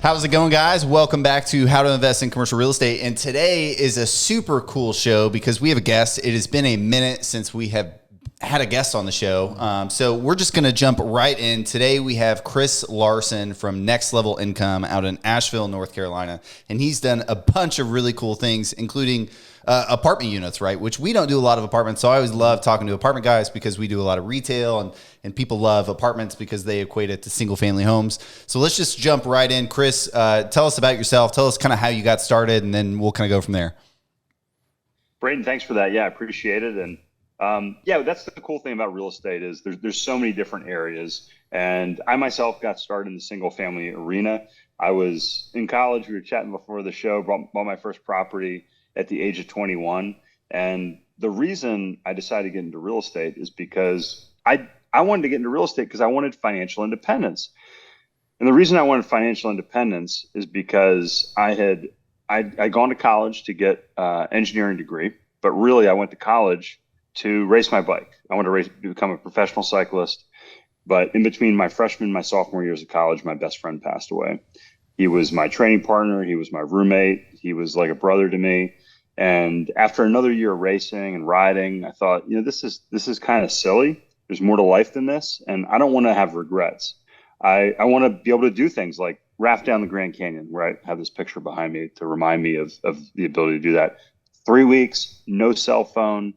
How's it going, guys? Welcome back to How to Invest in Commercial Real Estate. And today is a super cool show because we have a guest. It has been a minute since we have had a guest on the show. So we're just going to jump right in. Today we have Chris Larsen from Next Level Income out in Asheville, North Carolina. And he's done a bunch of really cool things, including apartment units, right? Which we don't do a lot of apartments. So I always love talking to apartment guys because we do a lot of retail and people love apartments because they equate it to single family homes. So let's just jump right in. Chris, tell us about yourself. Tell us kind of how you got started, and then we'll kind of go from there. Braden, thanks for that. Yeah, I appreciate it. And that's the cool thing about real estate is there's so many different areas. And I myself got started in the single family arena. I was in college. We were chatting before the show, bought my first property at the age of 21. And the reason I decided to get into real estate is because I wanted to get into real estate because I wanted financial independence. And the reason I wanted financial independence is because I'd gone to college to get an engineering degree, but really I went to college to race my bike. I wanted to become a professional cyclist. But in between my freshman and my sophomore years of college, my best friend passed away. He was my training partner. He was my roommate. He was like a brother to me. And after another year of racing and riding, I thought, this is kind of silly. There's more to life than this. And I don't want to have regrets. I want to be able to do things like raft down the Grand Canyon, where I have this picture behind me to remind me of the ability to do that. 3 weeks, no cell phone.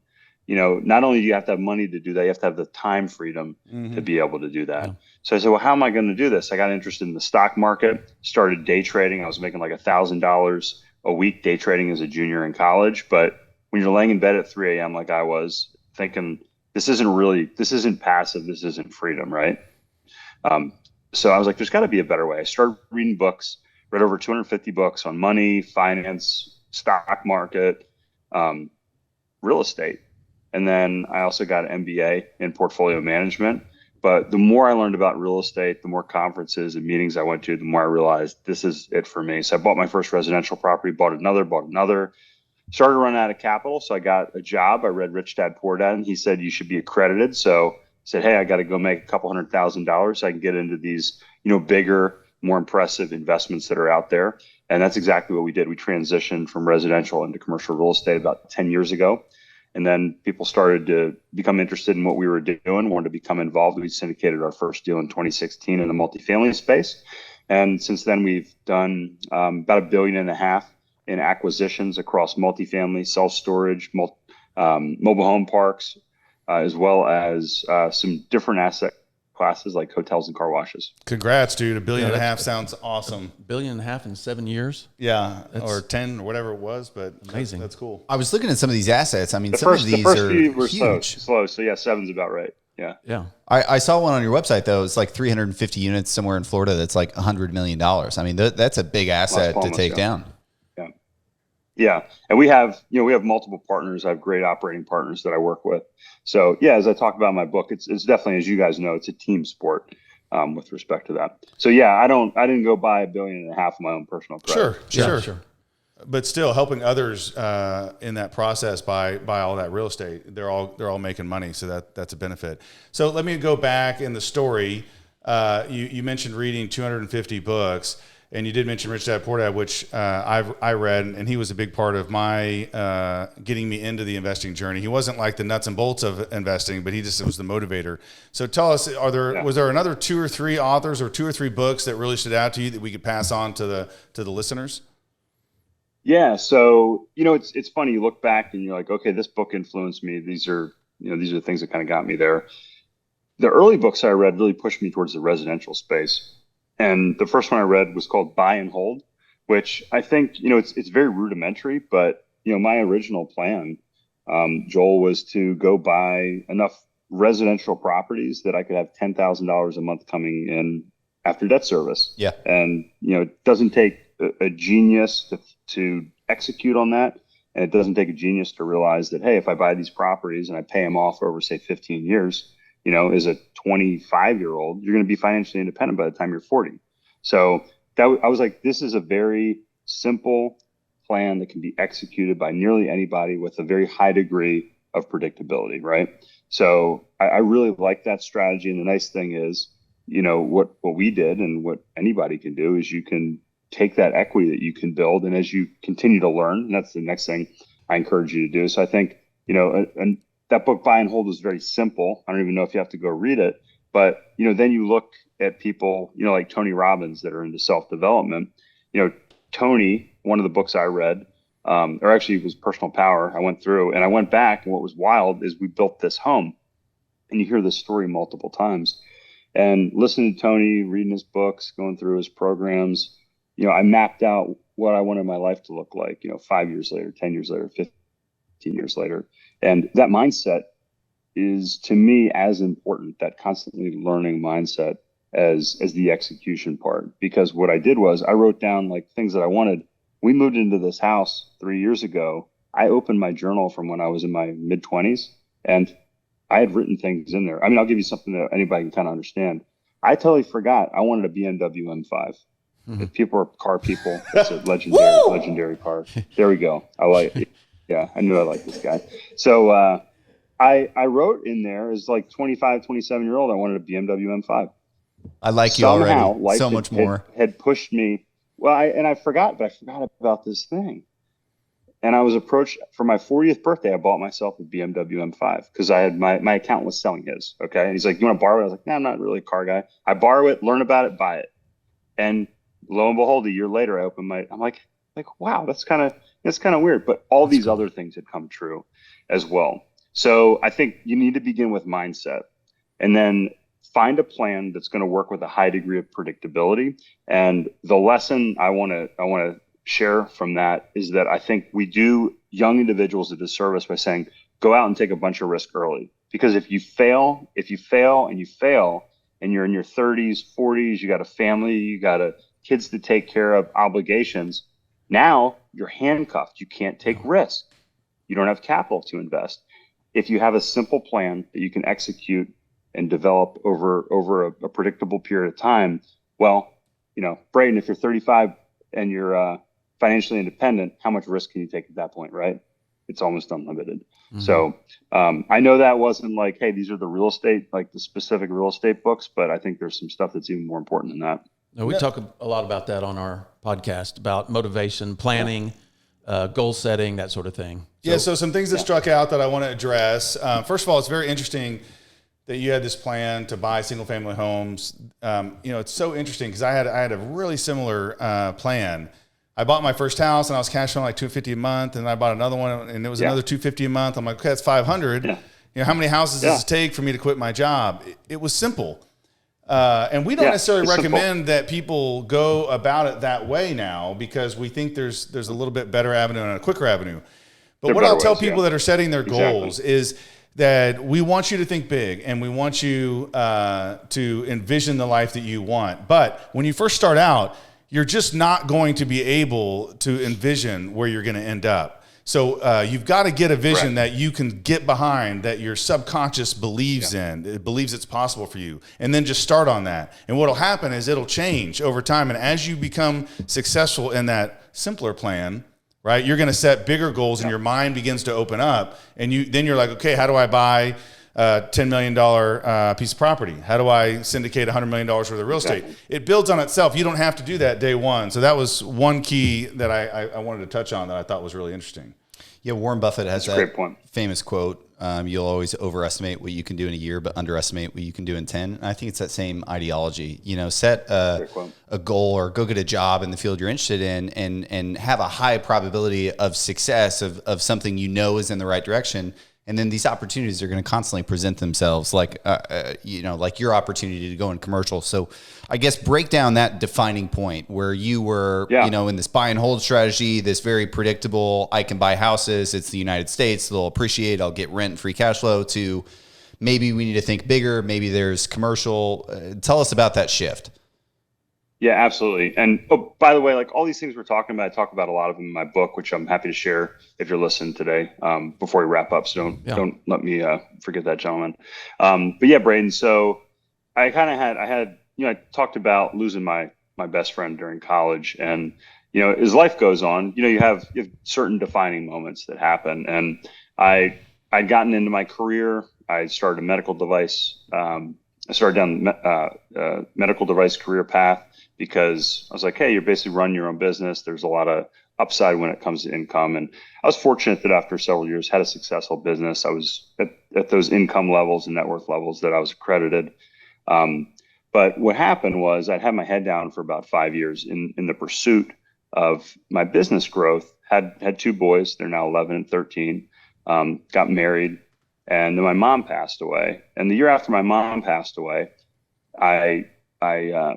Not only do you have to have money to do that, you have to have the time freedom to be able to do that. Yeah. So I said, well, how am I going to do this? I got interested in the stock market, started day trading. I was making like $1,000 a week day trading as a junior in college. But when you're laying in bed at 3 a.m. like I was, thinking, this isn't passive, this isn't freedom, right? So I was like, there's got to be a better way. I started reading books, read over 250 books on money, finance, stock market, real estate. And then I also got an MBA in portfolio management. But the more I learned about real estate, the more conferences and meetings I went to, the more I realized this is it for me. So I bought my first residential property, bought another, started running out of capital. So I got a job. I read Rich Dad Poor Dad, and he said, you should be accredited. So I said, hey, I got to go make a couple $100,000 so I can get into these, bigger, more impressive investments that are out there. And that's exactly what we did. We transitioned from residential into commercial real estate about 10 years ago. And then people started to become interested in what we were doing, wanted to become involved. We syndicated our first deal in 2016 in the multifamily space. And since then, we've done about $1.5 billion in acquisitions across multifamily, self-storage, mobile home parks, as well as some different asset classes like hotels and car washes. Congrats, dude. $1.5 billion sounds awesome. $1.5 billion in 7 years? Yeah, or 10 or whatever it was, but amazing. That's cool. I was looking at some of these assets. I mean, The some of first these are few were huge. slow. So yeah, 7's about right. Yeah. I saw one on your website though. It's like 350 units somewhere in Florida. That's like $100 million. I mean, that's a big asset to take down. Yeah. And we have multiple partners. I have great operating partners that I work with. So yeah, as I talk about in my book, it's definitely, as you guys know, it's a team sport with respect to that. So yeah, I didn't go buy $1.5 billion of my own personal credit. Sure. But still helping others in that process buy all that real estate. They're all making money. So that's a benefit. So let me go back in the story. You mentioned reading 250 books. And you did mention Rich Dad Poor Dad, which I read, and he was a big part of my getting me into the investing journey. He wasn't like the nuts and bolts of investing, but he just was the motivator. So tell us, was there another 2 or 3 authors or 2 or 3 books that really stood out to you that we could pass on to the listeners? Yeah, so it's funny. You look back and you're like, okay, this book influenced me. These are the things that kind of got me there. The early books I read really pushed me towards the residential space. And the first one I read was called Buy and Hold, which I think, it's very rudimentary, but, my original plan, Joel, was to go buy enough residential properties that I could have $10,000 a month coming in after debt service. Yeah. And, it doesn't take a genius to execute on that. And it doesn't take a genius to realize that, hey, if I buy these properties and I pay them off over, say, 15 years, as a 25-year-old, you're going to be financially independent by the time you're 40. So I was like, this is a very simple plan that can be executed by nearly anybody with a very high degree of predictability, right? So I really like that strategy. And the nice thing is, what we did and what anybody can do is you can take that equity that you can build. And as you continue to learn, and that's the next thing I encourage you to do. So I think, and that book Buy and Hold is very simple. I don't even know if you have to go read it, but, then you look at people, like Tony Robbins that are into self-development. Tony, one of the books I read, or actually it was Personal Power. I went through and I went back, and what was wild is we built this home, and you hear this story multiple times. And listening to Tony, reading his books, going through his programs, I mapped out what I wanted my life to look like, 5 years later, 10 years later, 15 years later. And that mindset is, to me, as important, that constantly learning mindset as the execution part. Because what I did was I wrote down like things that I wanted. We moved into this house 3 years ago. I opened my journal from when I was in my mid-20s, and I had written things in there. I mean, I'll give you something that anybody can kind of understand. I totally forgot I wanted a BMW M5. Mm-hmm. If people are car people, it's a legendary car. There we go. I like it. Yeah, I knew I liked this guy. So I wrote in there as like 25, 27-year-old, I wanted a BMW M5. I like you Somehow, already so much more. Had pushed me. Well, I forgot about this thing. And I was approached for my 40th birthday. I bought myself a BMW M5 because I had my accountant was selling his. Okay. And he's like, "You want to borrow it?" I was like, "No, I'm not really a car guy. I borrow it, learn about it, buy it." And lo and behold, a year later, I opened I'm like, wow, that's kind of weird. But all these other things had come true as well. So I think you need to begin with mindset, and then find a plan that's going to work with a high degree of predictability. And the lesson I want to share from that is that I think we do young individuals a disservice by saying, go out and take a bunch of risk early. Because if you fail, and you're in your 30s, 40s, you got a family, you got kids to take care of, obligations, now you're handcuffed. You can't take risk. You don't have capital to invest. If you have a simple plan that you can execute and develop over a predictable period of time, well, Braden, if you're 35 and you're financially independent, how much risk can you take at that point, right? It's almost unlimited. Mm-hmm. So I know that wasn't like, hey, these are the real estate, like the specific real estate books, but I think there's some stuff that's even more important than that. No, we talk a lot about that on our podcast, about motivation, planning, goal setting, that sort of thing. So some things that struck out that I want to address. First of all, it's very interesting that you had this plan to buy single family homes. It's so interesting because I had a really similar plan. I bought my first house and I was cash flowing like $250 a month, and I bought another one and it was another $250 a month. I'm like, okay, that's $500. Yeah. How many houses does it take for me to quit my job? It was simple. And we don't necessarily recommend that people go about it that way now, because we think there's a little bit better avenue and a quicker avenue. But what I'll tell people that are setting their goals is that we want you to think big, and we want you to envision the life that you want. But when you first start out, you're just not going to be able to envision where you're going to end up. So you've got to get a vision that you can get behind, that your subconscious believes in. It believes it's possible for you. And then just start on that. And what will happen is it'll change over time. And as you become successful in that simpler plan, right, you're going to set bigger goals and your mind begins to open up. And then you're like, okay, how do I buy a $10 million piece of property? How do I syndicate $100 million worth of real estate? It builds on itself. You don't have to do that day one. So that was one key that I wanted to touch on that I thought was really interesting. Yeah, Warren Buffett has that famous quote, you'll always overestimate what you can do in a year, but underestimate what you can do in 10. And I think it's that same ideology. Set a goal or go get a job in the field you're interested in, and have a high probability of success of something is in the right direction. And then these opportunities are going to constantly present themselves, like your opportunity to go in commercial. So I guess break down that defining point where you were, in this buy and hold strategy, this very predictable, I can buy houses, it's the United States, they'll appreciate, I'll get rent and free cash flow, to maybe we need to think bigger, maybe there's commercial. Tell us about that shift. Yeah, absolutely. And by the way, like all these things we're talking about, I talk about a lot of them in my book, which I'm happy to share if you're listening today, before we wrap up. So don't let me forget that, gentleman. But yeah, Braden. So I had I talked about losing my best friend during college, and as life goes on, you have certain defining moments that happen. And I'd gotten into my career. I started a medical device I started down medical device career path because I was like, hey, you're basically running your own business. There's a lot of upside when it comes to income. And I was fortunate that after several years had a successful business. I was at those income levels and net worth levels that I was accredited. But what happened was I'd had my head down for about 5 years in the pursuit of my business growth. Had two boys. They're now 11 and 13. Got married. And then my mom passed away. And the year after my mom passed away,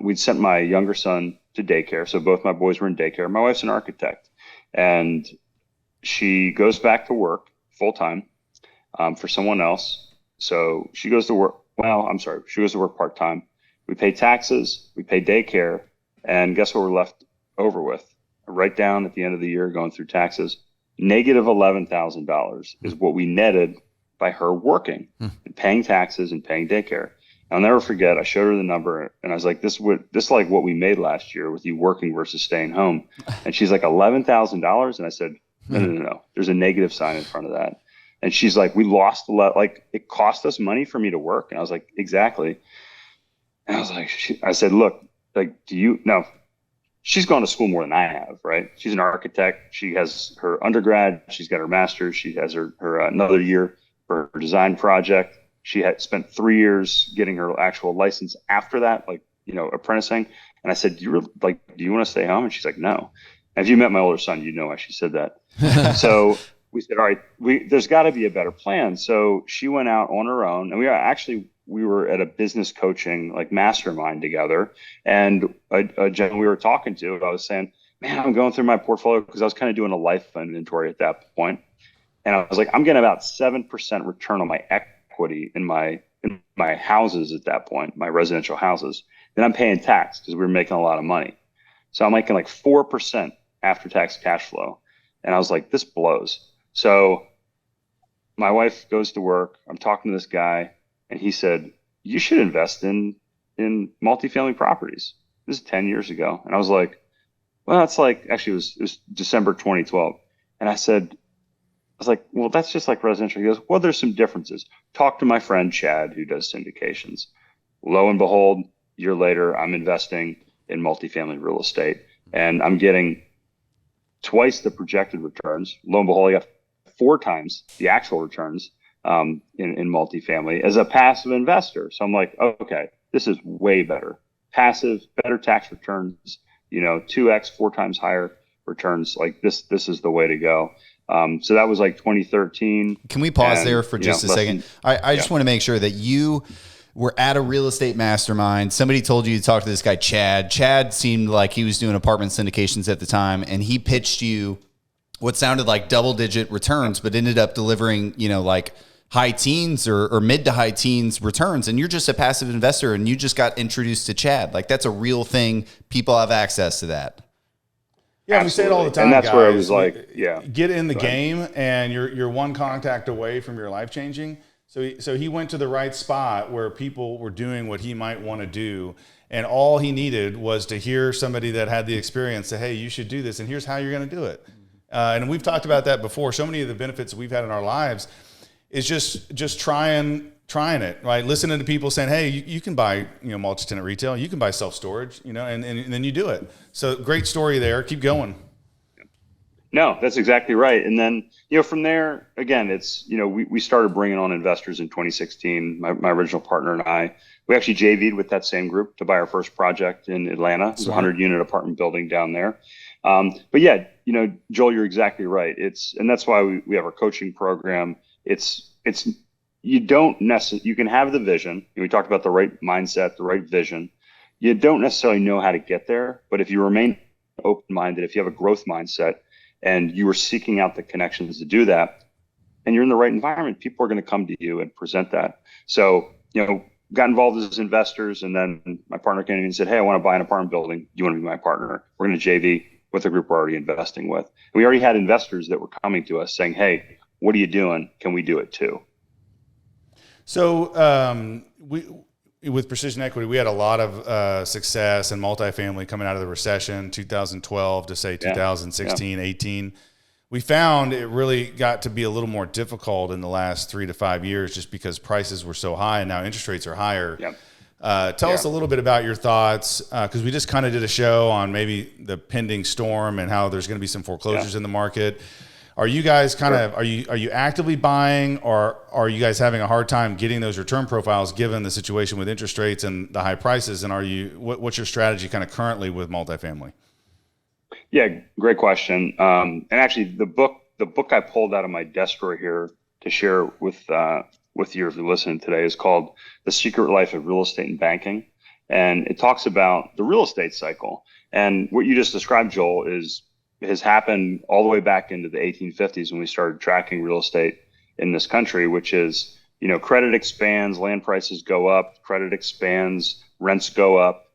we'd sent my younger son to daycare. So both my boys were in daycare. My wife's an architect, and she goes back to work full time for someone else. So she goes to work. Well, I'm sorry. She goes to work part time. We pay taxes. We pay daycare. And guess what we're left over with? Right down at the end of the year, going through taxes, negative $11,000 is what we netted by her working and paying taxes and paying daycare. I'll never forget. I showed her the number, and I was like, "This is like what we made last year with you working versus staying home." And she's like, $11,000, and I said, "No. There's a negative sign in front of that." And she's like, "We lost a lot. Like it cost us money for me to work." And I was like, "Exactly." And I was like, I said, "Look, like, do you no?" She's gone to school more than I have, right? She's an architect. She has her undergrad. She's got her master's. She has her another year for her design project. She had spent 3 years getting her actual license after that, like, apprenticing. And I said, do you want to stay home? And she's like, no. And if you met my older son, you know why she said that. So we said, all right, there's got to be a better plan. So she went out on her own, and we were at a business coaching like mastermind together. And a gentleman we were talking to, I was saying, man, I'm going through my portfolio because I was kind of doing a life inventory at that point. And I was like, I'm getting about 7% return on my equity in my houses at that point, my residential houses. Then I'm paying tax because we were making a lot of money. So I'm making like 4% after tax cash flow. And I was like, this blows. So my wife goes to work. I'm talking to this guy, and he said, you should invest in multifamily properties. This is 10 years ago. And I was like, well, it's like, actually it was December 2012. And I was like, well, that's just like residential. He goes, well, there's some differences. Talk to my friend Chad, who does syndications. Lo and behold, a year later, I'm investing in multifamily real estate, and I'm getting twice the projected returns. Lo and behold, I got 4 times the actual returns in multifamily as a passive investor. So I'm like, okay, this is way better. Passive, better tax returns, 2x, 4 times higher returns. Like this is the way to go. So that was like 2013. Can we pause there for just a second? I just want to make sure that you were at a real estate mastermind. Somebody told you to talk to this guy, Chad. Chad seemed like he was doing apartment syndications at the time, and he pitched you what sounded like double-digit returns, but ended up delivering, like high teens or mid to high teens returns. And you're just a passive investor, and you just got introduced to Chad. Like that's a real thing. People have access to that. Yeah, we say it all the time, and that's guys. where I was like, yeah, get in the game, and you're one contact away from your life changing. So he went to the right spot where people were doing what he might want to do, and all he needed was to hear somebody that had the experience say, hey, you should do this, and here's how you're going to do it. And we've talked about that before. So many of the benefits that we've had in our lives is just trying it, right? Listening to people saying, hey, you can buy, multi-tenant retail, you can buy self-storage, and then you do it. So great story there. Keep going. No, that's exactly right. And then, from there, again, it's, we started bringing on investors in 2016. My original partner and I, we actually JV'd with that same group to buy our first project in Atlanta. It's a 100-unit apartment building down there. But yeah, Joel, you're exactly right. And that's why we have our coaching program. You don't necessarily, you can have the vision. We talked about the right mindset, the right vision. You don't necessarily know how to get there, but if you remain open-minded, if you have a growth mindset and you are seeking out the connections to do that, and you're in the right environment, people are going to come to you and present that. So, got involved as investors, and then my partner came to me and said, hey, I want to buy an apartment building. Do you want to be my partner? We're going to JV with a group we're already investing with. And we already had investors that were coming to us saying, hey, what are you doing? Can we do it too? So with Precision Equity, we had a lot of success in multifamily coming out of the recession, 2012 to say 2016, 18. We found it really got to be a little more difficult in the last 3 to 5 years just because prices were so high, and now interest rates are higher. Yep. Tell us a little bit about your thoughts, because we just kind of did a show on maybe the pending storm and how there's going to be some foreclosures in the market. Are you guys are you actively buying, or are you guys having a hard time getting those return profiles given the situation with interest rates and the high prices? And what's your strategy kind of currently with multifamily? Yeah, great question. And actually, the book I pulled out of my desk drawer here to share with you if you're listening today is called The Secret Life of Real Estate and Banking. And it talks about the real estate cycle. And what you just described, Joel, has happened all the way back into the 1850s when we started tracking real estate in this country, which is, credit expands, land prices go up, credit expands, rents go up,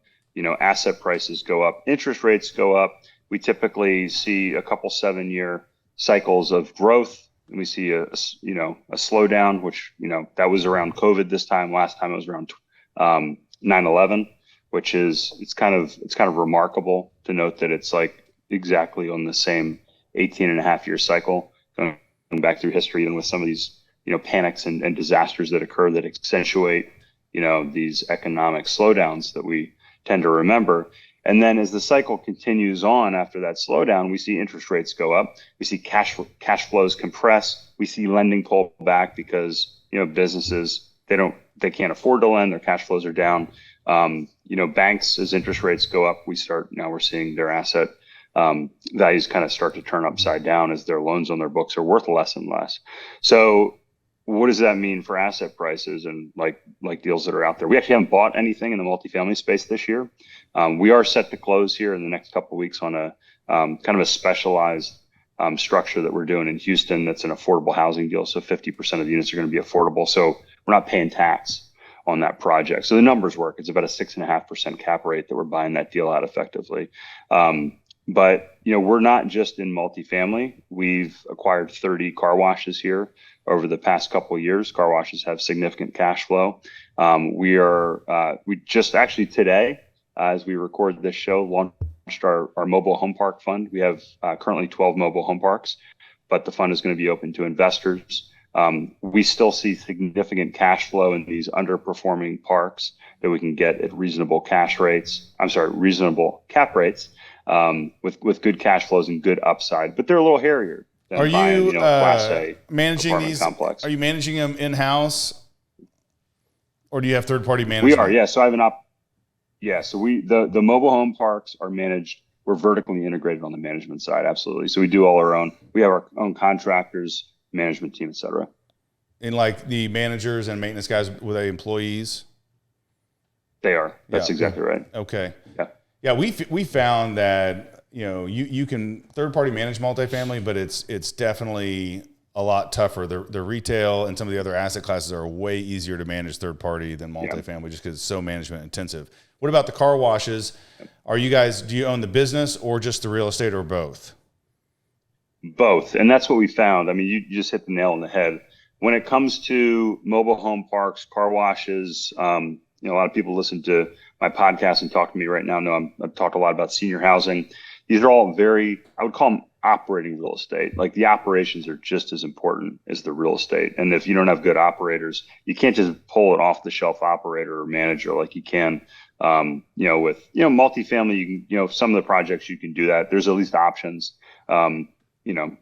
asset prices go up, interest rates go up. We typically see a couple 7-year cycles of growth, and we see a slowdown, which, that was around COVID this time. Last time it was around 9/11, which is, it's kind of remarkable to note that it's like exactly on the same 18.5-year cycle going back through history, and with some of these, panics and disasters that occur that accentuate, these economic slowdowns that we tend to remember. And then as the cycle continues on after that slowdown, we see interest rates go up. We see cash flows compress. We see lending pull back because, businesses, they can't afford to lend. Their cash flows are down. Banks, as interest rates go up, we're seeing their asset values kind of start to turn upside down as their loans on their books are worth less and less. So what does that mean for asset prices and like deals that are out there? We actually haven't bought anything in the multifamily space this year. We are set to close here in the next couple of weeks on a kind of a specialized structure that we're doing in Houston. That's an affordable housing deal. So 50% of the units are going to be affordable. So we're not paying tax on that project. So the numbers work. It's about a 6.5% cap rate that we're buying that deal out effectively. But, we're not just in multifamily. We've acquired 30 car washes here over the past couple of years. Car washes have significant cash flow. We just actually today, as we record this show, launched our mobile home park fund. We have currently 12 mobile home parks, but the fund is going to be open to investors. We still see significant cash flow in these underperforming parks that we can get at reasonable cap rates, with good cash flows and good upside, but they're a little hairier than buying, Class A managing these complex. Are you managing them in-house, or do you have third-party management? We are, yeah. So I have so the mobile home parks are managed. We're vertically integrated on the management side, absolutely. So we do all our own. We have our own contractors, management team, et cetera. And like the managers and maintenance guys, were they employees? They are. That's exactly right. Okay. Yeah. Yeah, we found that you can third party manage multifamily, but it's definitely a lot tougher. The retail and some of the other asset classes are way easier to manage third party than multifamily, just because it's so management intensive. What about the car washes? Do you own the business or just the real estate, or both? Both, and that's what we found. I mean, you just hit the nail on the head. When it comes to mobile home parks, car washes, a lot of people listen to my podcast and talk to me right now know I've talked a lot about senior housing. These are all I would call them operating real estate. Like, the operations are just as important as the real estate. And if you don't have good operators, you can't just pull it off the shelf operator or manager like you can, with, multifamily, you can, some of the projects you can do that. There's at least options.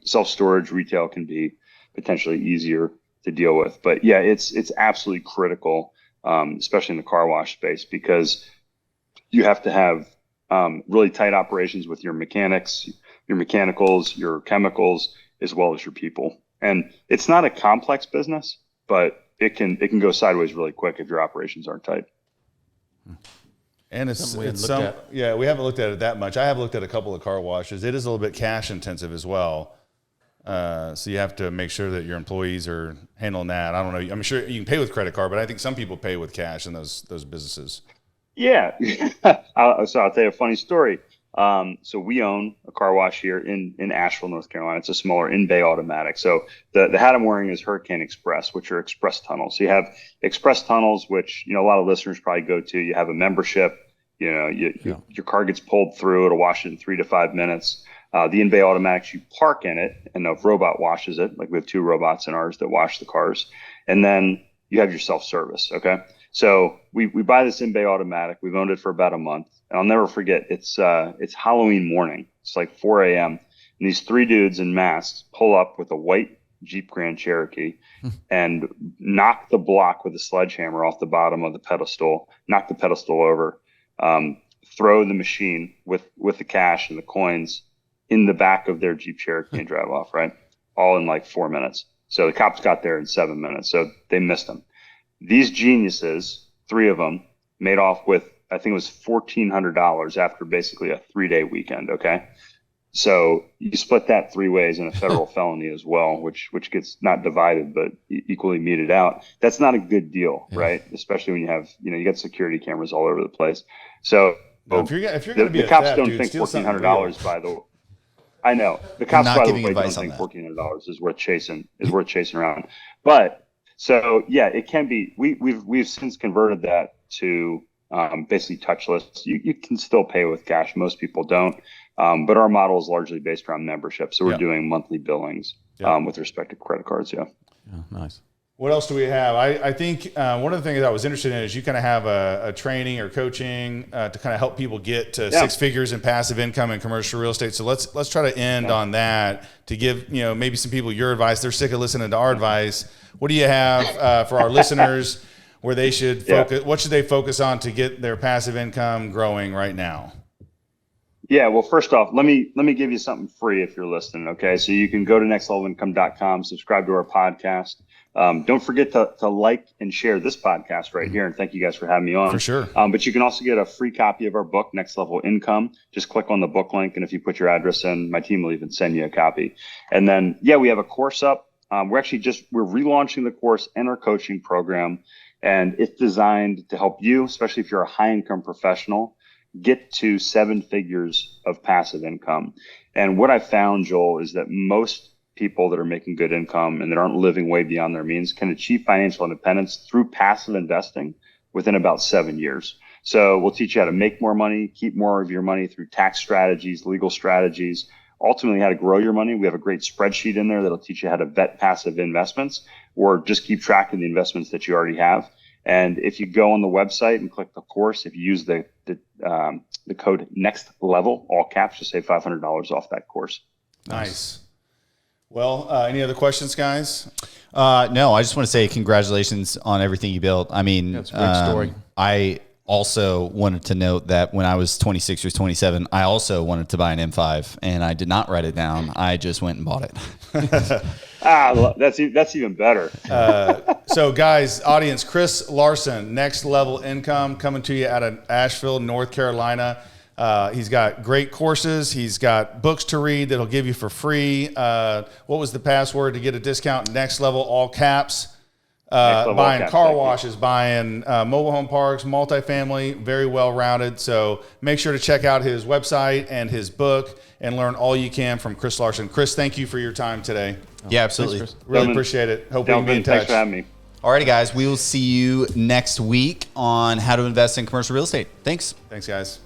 Self-storage, retail can be potentially easier to deal with. But yeah, it's absolutely critical, especially in the car wash space, because you have to have really tight operations with your mechanics, your mechanicals, your chemicals, as well as your people. And it's not a complex business, but it can go sideways really quick if your operations aren't tight. And we haven't looked at it that much. I have looked at a couple of car washes. It is a little bit cash intensive as well. So you have to make sure that your employees are handling that. I don't know. I'm sure you can pay with credit card, but I think some people pay with cash in those businesses. Yeah. I'll tell you a funny story. So we own a car wash here in Asheville, North Carolina. It's a smaller in-bay automatic. So the hat I'm wearing is Hurricane Express, which are express tunnels. So you have express tunnels, which, a lot of listeners probably go to. You have a membership, your car gets pulled through. It'll wash it in 3 to 5 minutes. The in-bay automatics, you park in it and a robot washes it. Like, we have 2 robots in ours that wash the cars. And then you have your self-service. Okay. So we buy this in-bay automatic. We've owned it for about a month. And I'll never forget, it's Halloween morning. It's like 4 a.m. And these three dudes in masks pull up with a white Jeep Grand Cherokee and knock the block with a sledgehammer off the bottom of the pedestal, knock the pedestal over, throw the machine with the cash and the coins in the back of their Jeep Cherokee and drive off, right? All in like 4 minutes. So the cops got there in 7 minutes. So they missed them. These geniuses, three of them, made off with, I think it was $1,400 after basically a 3-day weekend. Okay. So you split that three ways in a federal felony as well, which gets not divided, but equally meted out. That's not a good deal, right? Especially when you have, you got security cameras all over the place. So if you're going to be the cops don't think $1,400 by the way. I know the cops, by the way, don't think $1,400 is worth chasing around. But so yeah, it can be. We've since converted that to basically touchless. You can still pay with cash. Most people don't, but our model is largely based around membership. So we're doing monthly billings with respect to credit cards. Yeah. Nice. What else do we have? I think one of the things I was interested in is you kind of have a training or coaching to kind of help people get to six figures in passive income in commercial real estate. So let's try to end on that to give maybe some people your advice. They're sick of listening to our advice. What do you have for our listeners where they should focus? What should they focus on to get their passive income growing right now? Yeah, well, first off, let me give you something free if you're listening. Okay, so you can go to nextlevelincome.com, subscribe to our podcast. Don't forget to like and share this podcast right here. And thank you guys for having me on. For sure. But you can also get a free copy of our book, Next Level Income. Just click on the book link. And if you put your address in, my team will even send you a copy. And then, we have a course up. We're relaunching the course and our coaching program. And it's designed to help you, especially if you're a high income professional, get to 7 figures of passive income. And what I found, Joel, is that most people that are making good income and that aren't living way beyond their means can achieve financial independence through passive investing within about 7 years. So we'll teach you how to make more money, keep more of your money through tax strategies, legal strategies, ultimately how to grow your money. We have a great spreadsheet in there that'll teach you how to vet passive investments or just keep track of the investments that you already have. And if you go on the website and click the course, if you use the code Next Level, all caps, just save $500 off that course. Nice. Well, any other questions, guys? No, I just want to say congratulations on everything you built. I mean, that's a great story. I also wanted to note that when I was 26 or 27, I also wanted to buy an M5 and I did not write it down. I just went and bought it. That's even better. So guys, audience, Chris Larsen, Next Level Income, coming to you out of Asheville, North Carolina. He's got great courses. He's got books to read that'll give you for free. What was the password to get a discount? Next Level, all caps. Buying car washes, buying mobile home parks, multifamily, very well-rounded. So make sure to check out his website and his book and learn all you can from Chris Larsen. Chris, thank you for your time today. Yeah, absolutely. Thanks, Really appreciate it. Hope we can be in touch. Thanks for having me. Alrighty, guys. We will see you next week on how to invest in commercial real estate. Thanks. Thanks, guys.